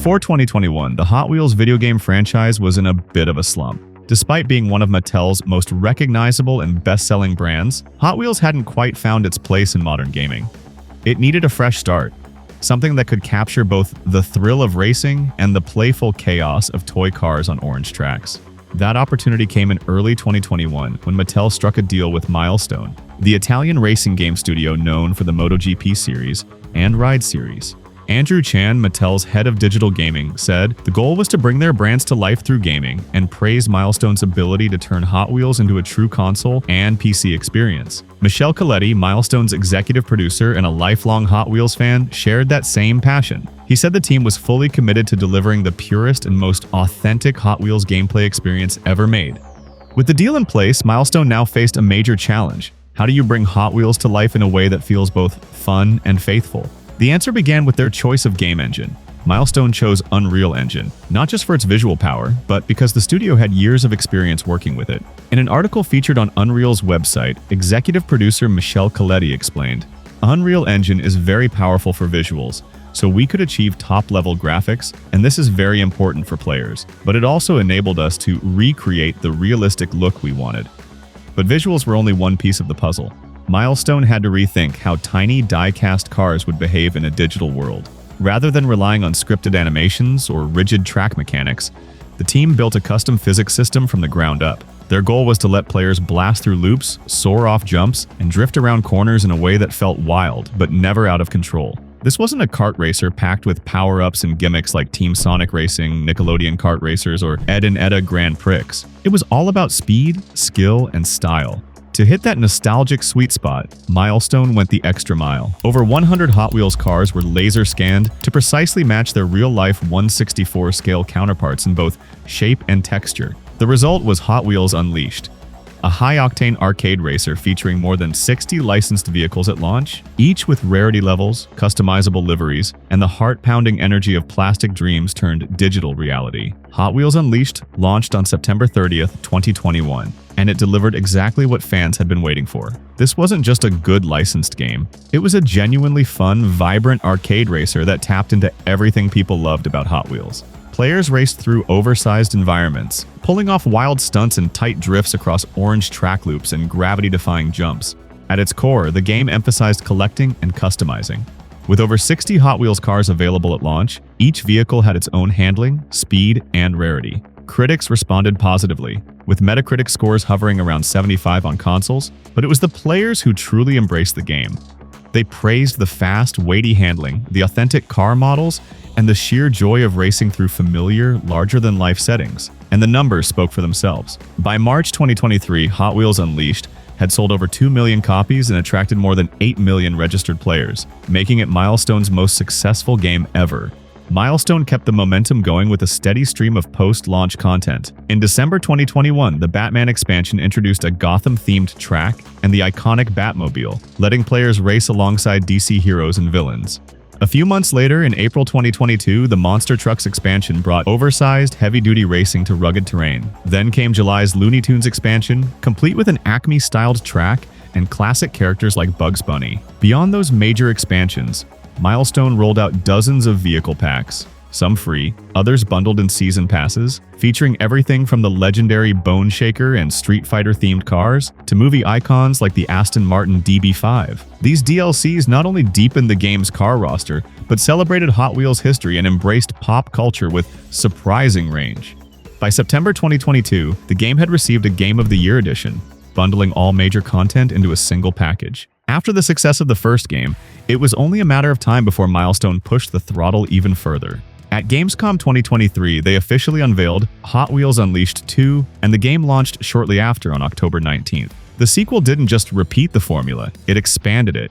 Before 2021, the Hot Wheels video game franchise was in a bit of a slump. Despite being one of Mattel's most recognizable and best-selling brands, Hot Wheels hadn't quite found its place in modern gaming. It needed a fresh start, something that could capture both the thrill of racing and the playful chaos of toy cars on orange tracks. That opportunity came in early 2021 when Mattel struck a deal with Milestone, the Italian racing game studio known for the MotoGP series and Ride series. Andrew Chan, Mattel's head of digital gaming, said the goal was to bring their brands to life through gaming and praised Milestone's ability to turn Hot Wheels into a true console and PC experience. Michele Coletti, Milestone's executive producer and a lifelong Hot Wheels fan, shared that same passion. He said the team was fully committed to delivering the purest and most authentic Hot Wheels gameplay experience ever made. With the deal in place, Milestone now faced a major challenge. How do you bring Hot Wheels to life in a way that feels both fun and faithful? The answer began with their choice of game engine. Milestone chose Unreal Engine, not just for its visual power, but because the studio had years of experience working with it. In an article featured on Unreal's website, executive producer Michele Coletti explained, "Unreal Engine is very powerful for visuals, so we could achieve top-level graphics, and this is very important for players, but it also enabled us to recreate the realistic look we wanted." But visuals were only one piece of the puzzle. Milestone had to rethink how tiny die-cast cars would behave in a digital world. Rather than relying on scripted animations or rigid track mechanics, the team built a custom physics system from the ground up. Their goal was to let players blast through loops, soar off jumps, and drift around corners in a way that felt wild, but never out of control. This wasn't a kart racer packed with power-ups and gimmicks like Team Sonic Racing, Nickelodeon Kart Racers, or Ed and Edda Grand Prix. It was all about speed, skill, and style. To hit that nostalgic sweet spot, Milestone went the extra mile. Over 100 Hot Wheels cars were laser scanned to precisely match their real-life 1/64 scale counterparts in both shape and texture. The result was Hot Wheels Unleashed, a high-octane arcade racer featuring more than 60 licensed vehicles at launch, each with rarity levels, customizable liveries, and the heart-pounding energy of plastic dreams turned digital reality. Hot Wheels Unleashed launched on September 30th, 2021, and it delivered exactly what fans had been waiting for. This wasn't just a good licensed game. It was a genuinely fun, vibrant arcade racer that tapped into everything people loved about Hot Wheels. Players raced through oversized environments, pulling off wild stunts and tight drifts across orange track loops and gravity-defying jumps. At its core, the game emphasized collecting and customizing. With over 60 Hot Wheels cars available at launch, each vehicle had its own handling, speed, and rarity. Critics responded positively, with Metacritic scores hovering around 75 on consoles, but it was the players who truly embraced the game. They praised the fast, weighty handling, the authentic car models, and the sheer joy of racing through familiar, larger-than-life settings. And the numbers spoke for themselves. By March 2023, Hot Wheels Unleashed had sold over 2 million copies and attracted more than 8 million registered players, making it Milestone's most successful game ever. Milestone kept the momentum going with a steady stream of post-launch content. In December 2021, the Batman expansion introduced a Gotham-themed track and the iconic Batmobile, letting players race alongside DC heroes and villains. A few months later, in April 2022, the Monster Trucks expansion brought oversized, heavy-duty racing to rugged terrain. Then came July's Looney Tunes expansion, complete with an Acme-styled track and classic characters like Bugs Bunny. Beyond those major expansions, Milestone rolled out dozens of vehicle packs, some free, others bundled in season passes, featuring everything from the legendary Bone Shaker and Street Fighter-themed cars to movie icons like the Aston Martin DB5. These DLCs not only deepened the game's car roster, but celebrated Hot Wheels' history and embraced pop culture with surprising range. By September 2022, the game had received a Game of the Year edition, bundling all major content into a single package. After the success of the first game, it was only a matter of time before Milestone pushed the throttle even further. At Gamescom 2023, they officially unveiled Hot Wheels Unleashed 2, and the game launched shortly after on October 19th. The sequel didn't just repeat the formula, it expanded it.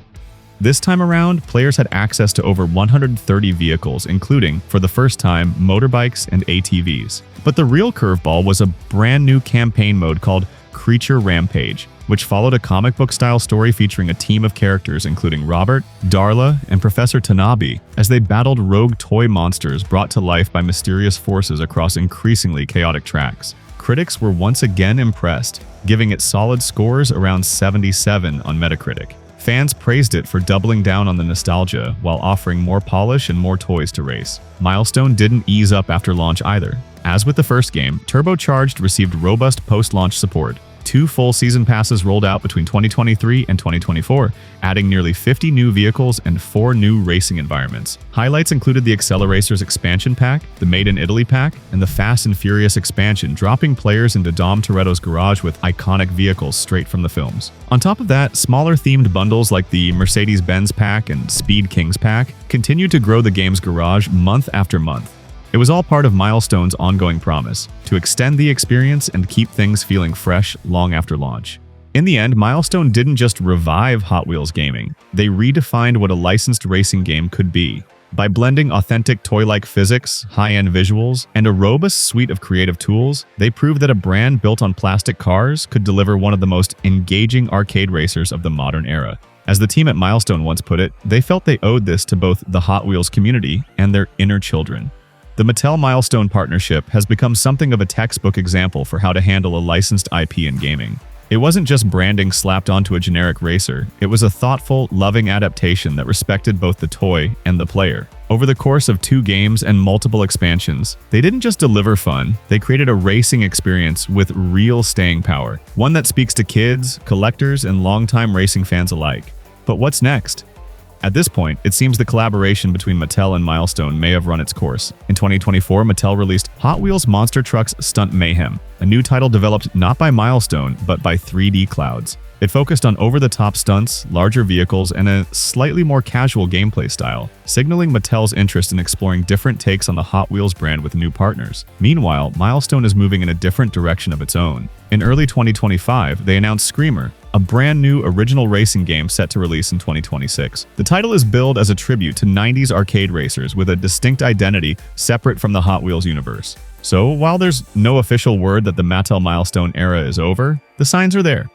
This time around, players had access to over 130 vehicles, including, for the first time, motorbikes and ATVs. But the real curveball was a brand new campaign mode called Creature Rampage, which followed a comic book-style story featuring a team of characters including Robert, Darla, and Professor Tanabe, as they battled rogue toy monsters brought to life by mysterious forces across increasingly chaotic tracks. Critics were once again impressed, giving it solid scores around 77 on Metacritic. Fans praised it for doubling down on the nostalgia while offering more polish and more toys to race. Milestone didn't ease up after launch either. As with the first game, Turbocharged received robust post-launch support. 2 full season passes rolled out between 2023 and 2024, adding nearly 50 new vehicles and 4 new racing environments. Highlights included the Acceleracers expansion pack, the Made in Italy pack, and the Fast and Furious expansion, dropping players into Dom Toretto's garage with iconic vehicles straight from the films. On top of that, smaller themed bundles like the Mercedes-Benz pack and Speed Kings pack continued to grow the game's garage month after month. It was all part of Milestone's ongoing promise to extend the experience and keep things feeling fresh long after launch. In the end, Milestone didn't just revive Hot Wheels gaming, they redefined what a licensed racing game could be. By blending authentic toy-like physics, high-end visuals, and a robust suite of creative tools, they proved that a brand built on plastic cars could deliver one of the most engaging arcade racers of the modern era. As the team at Milestone once put it, they felt they owed this to both the Hot Wheels community and their inner children. The Mattel-Milestone partnership has become something of a textbook example for how to handle a licensed IP in gaming. It wasn't just branding slapped onto a generic racer, it was a thoughtful, loving adaptation that respected both the toy and the player. Over the course of 2 games and multiple expansions, they didn't just deliver fun, they created a racing experience with real staying power, one that speaks to kids, collectors, and longtime racing fans alike. But what's next? At this point, it seems the collaboration between Mattel and Milestone may have run its course. In 2024, Mattel released Hot Wheels Monster Trucks Stunt Mayhem, a new title developed not by Milestone, but by 3D Clouds. It focused on over-the-top stunts, larger vehicles, and a slightly more casual gameplay style, signaling Mattel's interest in exploring different takes on the Hot Wheels brand with new partners. Meanwhile, Milestone is moving in a different direction of its own. In early 2025, they announced Screamer, a brand new original racing game set to release in 2026. The title is billed as a tribute to 90s arcade racers with a distinct identity separate from the Hot Wheels universe. So, while there's no official word that the Mattel-Milestone era is over, the signs are there.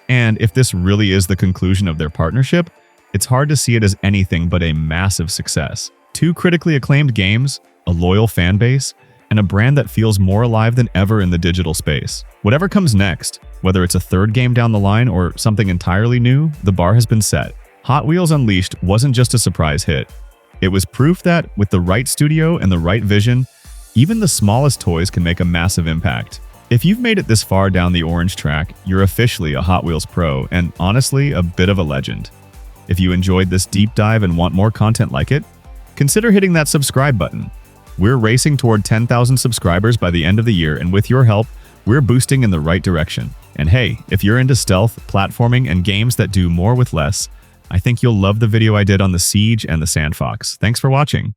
And if this really is the conclusion of their partnership, it's hard to see it as anything but a massive success. 2 critically acclaimed games, a loyal fan base, and a brand that feels more alive than ever in the digital space. Whatever comes next, whether it's a 3rd game down the line or something entirely new, the bar has been set. Hot Wheels Unleashed wasn't just a surprise hit. It was proof that, with the right studio and the right vision, even the smallest toys can make a massive impact. If you've made it this far down the orange track, you're officially a Hot Wheels pro and honestly a bit of a legend. If you enjoyed this deep dive and want more content like it, consider hitting that subscribe button. We're racing toward 10,000 subscribers by the end of the year, and with your help, we're boosting in the right direction. And hey, if you're into stealth, platforming, and games that do more with less, I think you'll love the video I did on the Siege and the Sandfox. Thanks for watching.